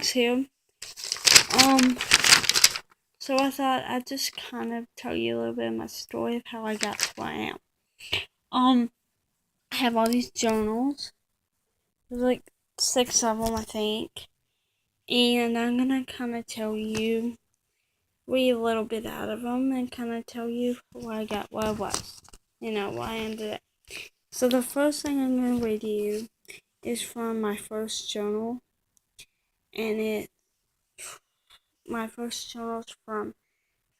vlogs here. So I thought I'd just kind of tell you a little bit of my story of how I got to where I am. I have all these journals. There's like 6 of them, I think. And I'm gonna kind of read a little bit out of them and kind of tell you where I was. Where I ended up. So the first thing I'm gonna read to you is from my first journal. And my first journal is from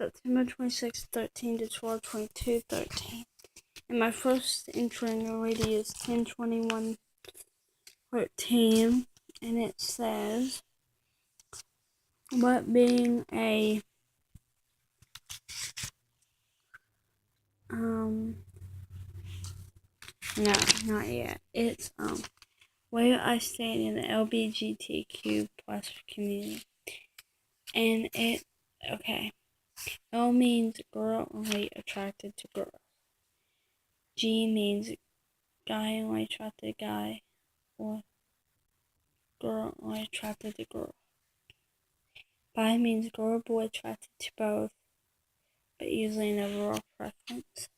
September 26, 13 to 12, 22, 13. And my first entry in the radio is 10/21, 13. And it says, what being a, no, not yet. It's, where I stand in the LGBTQ plus community. And L means girl only attracted to girls. G means guy only attracted to guy, or girl only attracted to girl. Bi means girl or boy attracted to both, but usually never a preference.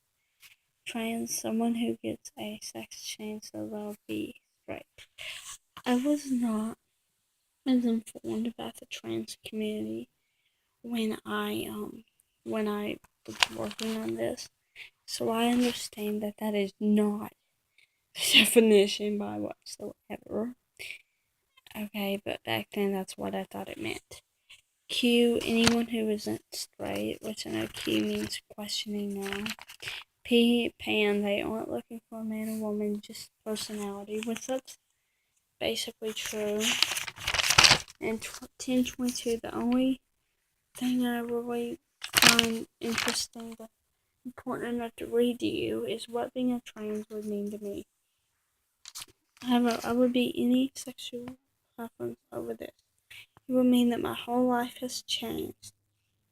Trans, someone who gets a sex change so they'll be straight. I was not as informed about the trans community when I was working on this, so I understand that is not the definition by whatsoever. Okay, but back then that's what I thought it meant. Q, anyone who isn't straight, which I know Q means questioning now. P, pan, they aren't looking for a man or woman, just personality, which that's basically true. And 10/22, the only thing I really find interesting, but important enough to read to you, is what being a trans would mean to me. I would be any sexual preference over this. It would mean that my whole life has changed.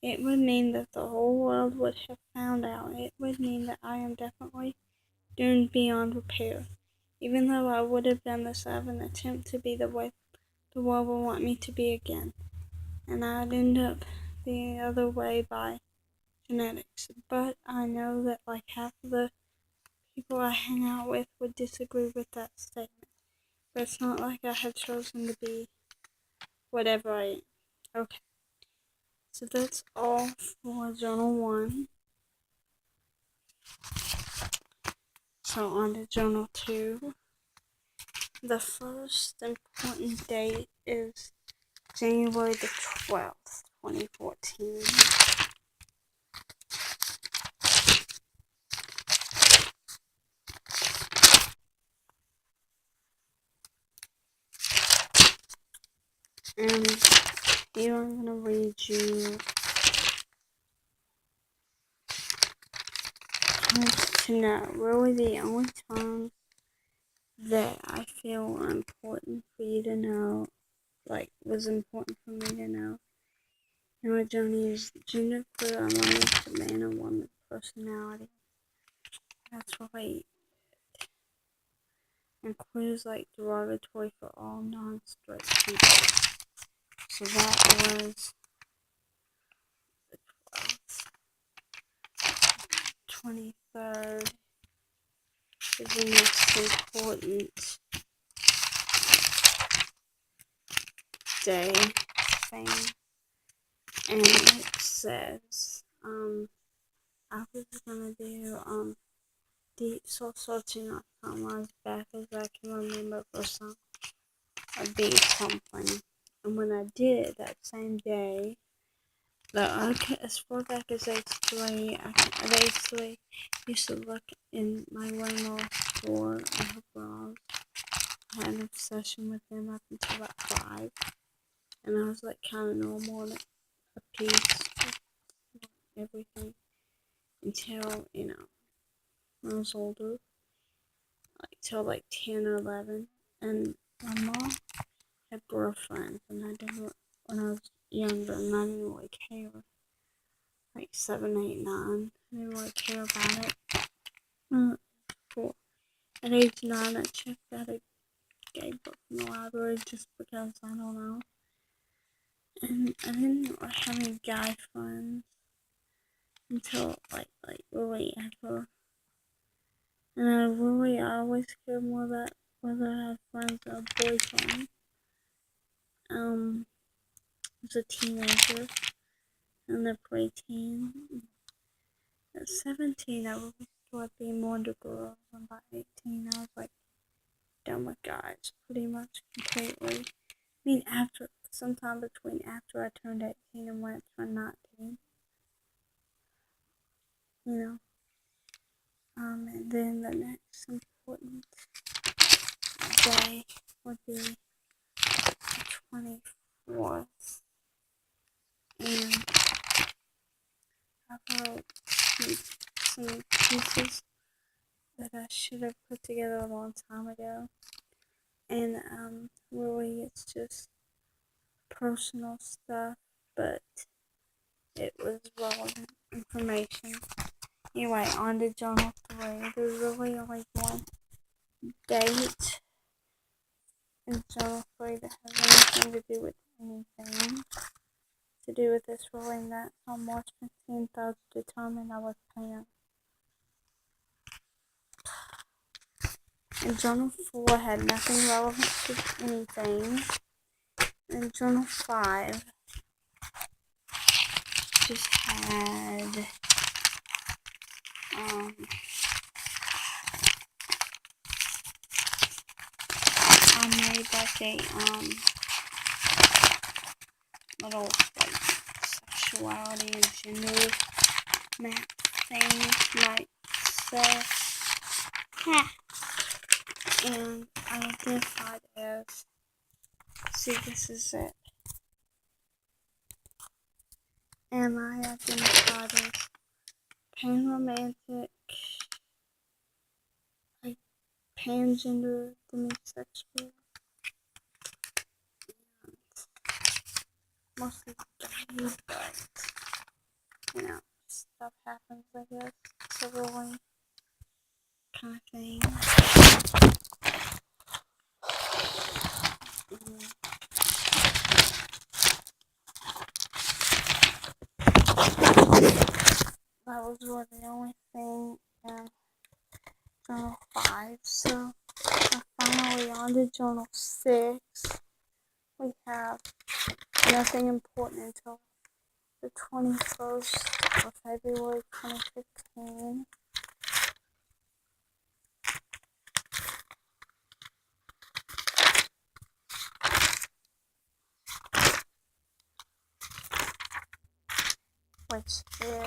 It would mean that the whole world would have found out. It would mean that I am definitely doomed beyond repair. Even though I would have done this out of an attempt to be the way the world will want me to be again. And I'd end up the other way by genetics. But I know that like half of the people I hang out with would disagree with that statement. But it's not like I have chosen to be whatever I am. Okay. So that's all for Journal 1. So on to Journal 2. The first important date is January the 12th, 2014. And here I'm going to read you to know. Really the only time that I feel are important for you to know, like was important for me to know. And my journey is gender queer, alignment to man and woman personality. That's really and queer is like derogatory for all non-straight people. So that was the 12th. 23rd is the next important day thing. And it says, I was gonna do, deep soul searching on as back as I can remember for a beat something. And when I did it that same day, as far back as age 3, at age 3, used to look in my grandma's drawer and her bras. I had an obsession with them up until about 5. And I was like kind of normal and a piece of everything until, when I was older, like till like 10 or 11. And my mom had girlfriends, and I didn't, when I was younger, and I didn't really care. Like 7, 8, 9. I didn't really care about it. At age 9, I checked out a gay book in the library just because, I don't know. And I didn't have any guy friends until like really ever. And I always cared more about whether I had friends or a boyfriend. As a teenager and a preteen. At 17, I really started being more into girls, and by 18, I was like done with guys pretty much completely. I mean, sometime between after I turned 18 and when I turned 19, you know. And then the next important day would be the 24th, and I wrote some pieces that I should have put together a long time ago. And really it's just personal stuff, but it was relevant information. Anyway, on to Journal 3. There's really only one date in Journal 3 that has anything to do with anything to do with this ruling that on March 15th I was determined I was paying. And Journal 4 had nothing relevant to anything. And Journal 5 just had I made like a little like sexuality and gender map thing like so. And I identified as, see, this is it. And I identified as panromantic, like pangender, demisexual, and mostly gay, but you know, stuff happens, I guess. It's a really kind of thing. That was really the only thing in Journal 5. So finally on to Journal 6. We have nothing important until the 21st of February 2015. Which is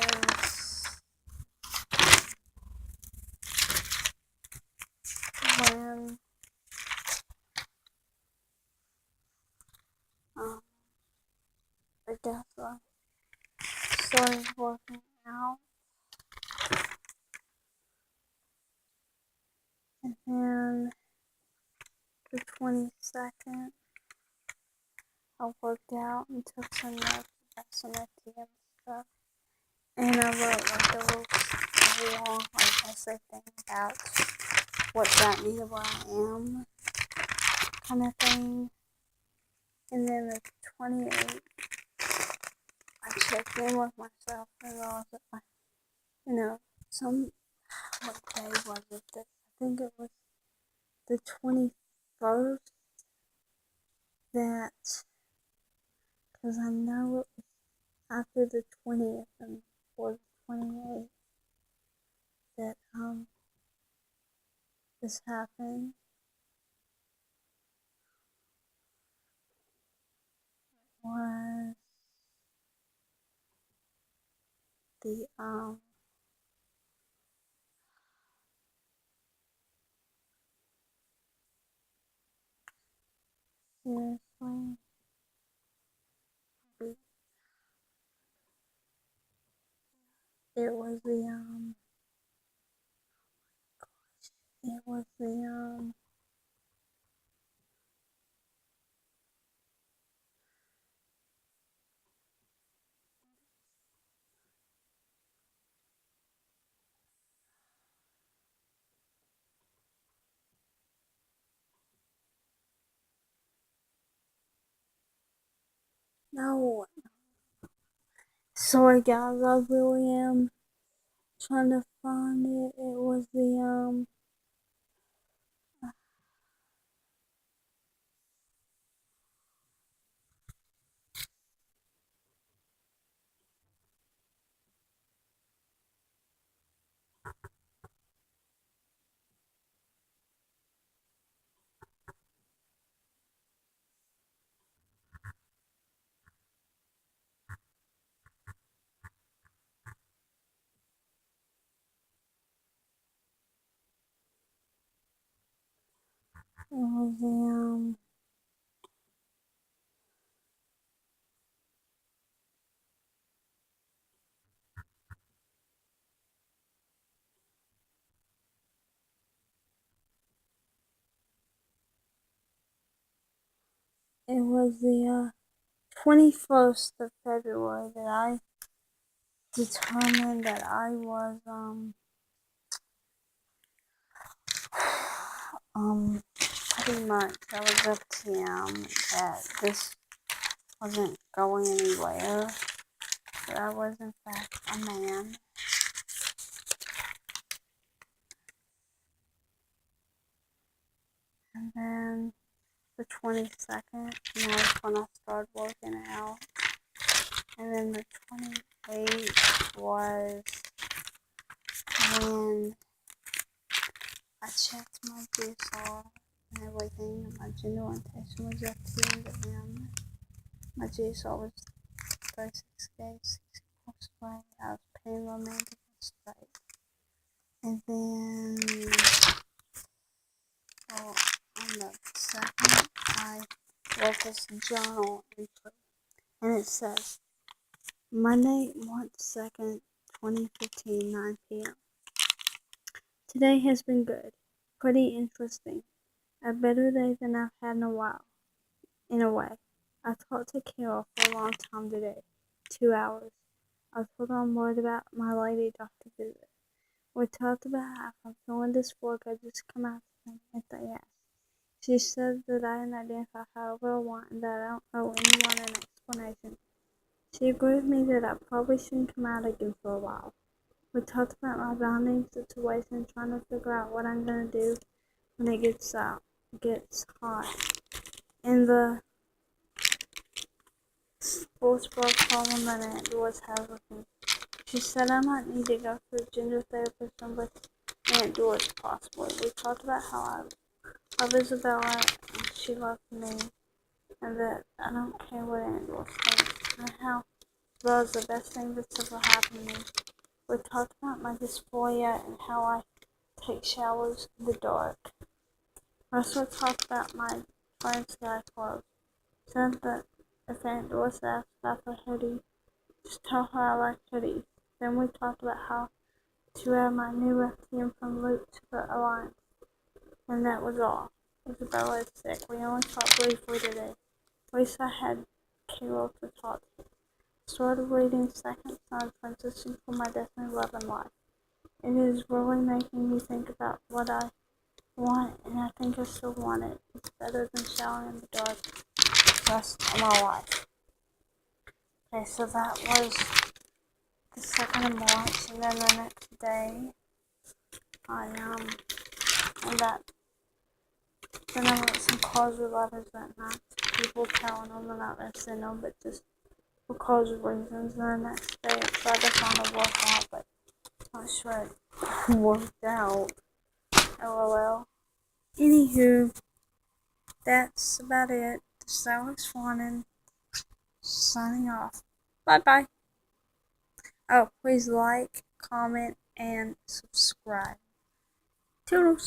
when I guess I started working out, and then the 22nd I worked out and took some notes about some FTM stuff, and I wrote like a little long like essay thing about what got me to where I am, kind of thing. And then the 28th I checked in with myself and realized that what day was it? I think it was the 21st that, because I know it was after the 20th and before the 28th that this happened. Was the seriously, it was the No. Sorry guys, I really am trying to find it. It was it was the 21st of February that I determined that I was pretty much I was FTM, that this wasn't going anywhere, that I was in fact a man. And then the 22nd, and that's when I started working out. And then the 28th was when I checked my GSR and everything, and my gender orientation was FTM to him. My GSR was 36 days, 6 months away. I was pretty romantic and straight. And then, on the 2nd, I wrote this journal entry, and it says, Monday, March 2nd, 2015, 9 p.m. Today has been good, pretty interesting, a better day than I've had in a while, in a way. I talked to Carol for a long time today, 2 hours. I told her I'm worried about my lady doctor visit. We talked about how if I'm feeling dysphoric, I just come out to them if they ask. She said that I can identify however I want and that I don't owe anyone an explanation. She agreed with me that I probably shouldn't come out again for a while. We talked about my bonding situation, trying to figure out what I'm gonna do when it gets hot. And the sports bra problem that Aunt Doris has with me. She said I might need to go to a gender therapist and with Aunt Doris possibly. We talked about how I love Isabella and she loves me, and that I don't care what Aunt Doris thinks, and how love is the best thing that's ever happened to me. We talked about my dysphoria and how I take showers in the dark. I also talked about my friend's sky clothes. Said that if Aunt Doris asked about the hoodie, just tell her I like hoodies. Then we talked about how to add my new FTM from Luke to the Alliance. And that was all. Isabella is sick. We only talked briefly today. At least I had Carol to talk to. Started reading Second Son, Transition for My Destiny, Love, and Life. It is really making me think about what I want, and I think I still want it. It's better than showering in the dark the rest of my life. Okay, so that was the 2nd of March, and then the next day, then I wrote some closure letters that night to people telling them they're not going to send them, but just for closure reasons. And the next day, I tried to find a workout, but I'm not sure it worked out. LOL. Anywho, that's about it. This is Alex Swannon, signing off. Bye bye. Oh, please like, comment, and subscribe. Toodles.